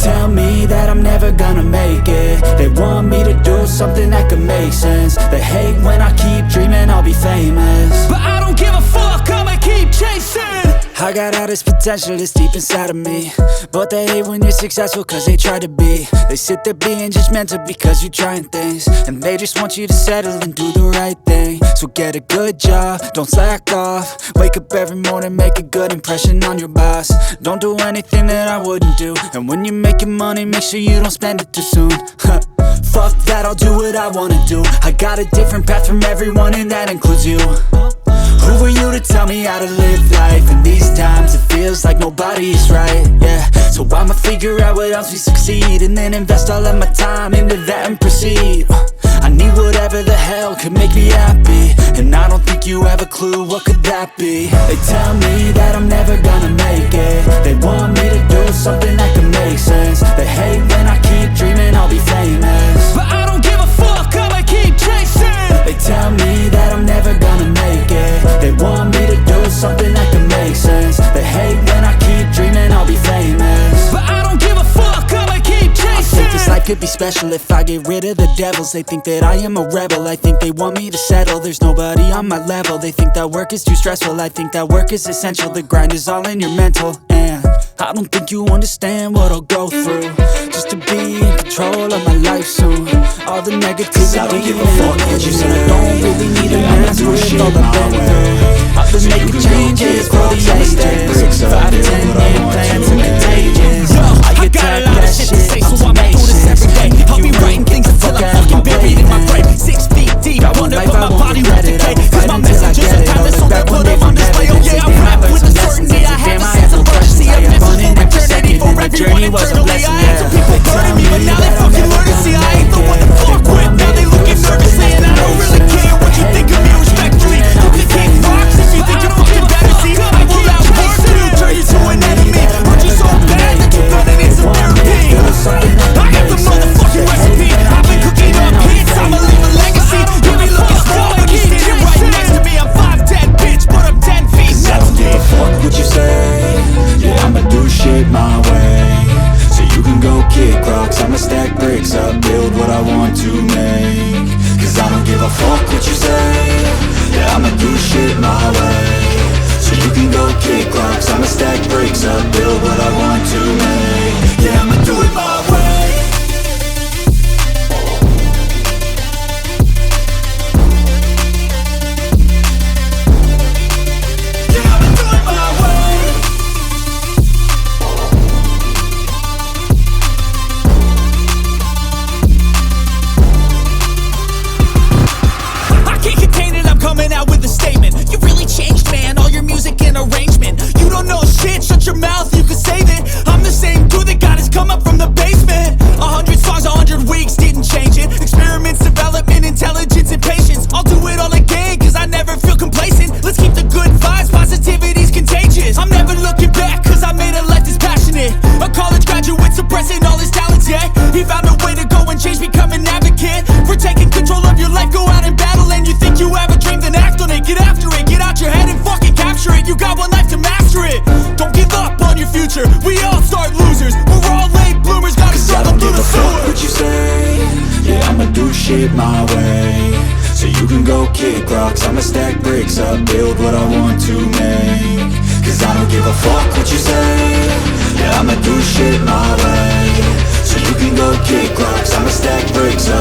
tell me that I'm never gonna make it. They want me to do something that could make sense. They hate when I keep dreaming I'll be famous, but I don't give a fuck, I'ma keep chasing. I got all this potential that's deep inside of me, but they hate when you're successful cause they try to be. They sit there being judgmental because you're trying things, and they just want you to settle and do the right thing. So get a good job, don't slack off. Wake up every morning, make a good impression on your boss. Don't do anything that I wouldn't do, and when you're making money, make sure you don't spend it too soon. Fuck that, I'll do what I wanna do. I got a different path from everyone, and that includes you. Who are you to tell me how to live life? In these times it feels like nobody is right, yeah. So I'ma figure out what else we succeed, and then invest all of my time into that and proceed. I need whatever the hell could make me happy, and I don't think you have a clue what could that be. They tell me that I'm never gonna make it. They want me to do something that could make sense. They hate when I keep dreaming I'll be famous, but I don't give a fuck, I'ma keep chasing. They tell me that I'm never gonna make it. They want me to do something that can make sense. They hate when I keep dreaming I'll be famous, but I don't give a fuck, I'ma keep chasing. I think this life could be special if I get rid of the devils. They think that I am a rebel, I think they want me to settle. There's nobody on my level. They think that work is too stressful, I think that work is essential. The grind is all in your mental, and I don't think you understand what I'll go through just to be in control of my life soon. All the negativity, I don't give a fuck what you say. I don't really need an answer with all I've been through. I've been making changes for the ages. 5 to 10 year plans are contagious. I got a lot of shit to say, so I'ma do this every day. I'll be writing things until I'm fucking buried in my grave. 6 feet deep, I wonder but my body won't decay. Cause my messages are timeless, so they put them on display. Oh yeah, I rap with the certainty, I have a sense of urgency. A message for eternity, for everyone eternally. I had some people burning me, but now they fucking learn to see I ain't the one to fuck with. Now they looking nervously, and I don't really care what you think of me respectfully. You can kick rocks if you think you're fucking better. See, I will outwork you, turn you to an enemy. Hurt you so bad that you're gonna need some therapy. I got the motherfucking recipe. I've been cooking up hits, I'ma leave a legacy. You be looking strong when you're standing right next to me. I'm 5'10", bitch, but I'm 10 feet I don't give a fuck what you say. Yeah, I'ma do shit my way, so you can go kick rocks. I'ma stack bricks up, build what I want to make. Cause I don't give a fuck what you say. Yeah, I'ma do shit my way, so you can go kick rocks. I'ma stack bricks up, build what I want to make. Yeah, I'ma do it my way. Shut your mouth, you can save it. I'm the same dude that got his come up from the basement. 100 songs, 100 weeks, didn't change it. Experiments, development, intelligence, and patience. I'll do it all again, cause I never feel complacent. Let's keep the good vibes, positivity's contagious. I'm never looking back, cause I made a life that's passionate. A college graduate suppressing all his talents, yeah. He found a way to go and change, become an advocate for taking control of your life, go out and battle. And you think you have a dream, then act on it. Get after it, get out your head and fucking capture it. You got one life to master it. Don't give up on your future, we all start losers. We're all late bloomers, gotta struggle through the sewer. What you say? Yeah, I'ma do shit my way, so you can go kick rocks. I'ma stack bricks up, build what I want to make. Cause I don't give a fuck what you say. Yeah, I'ma do shit my way, so you can go kick rocks. I'ma stack bricks up.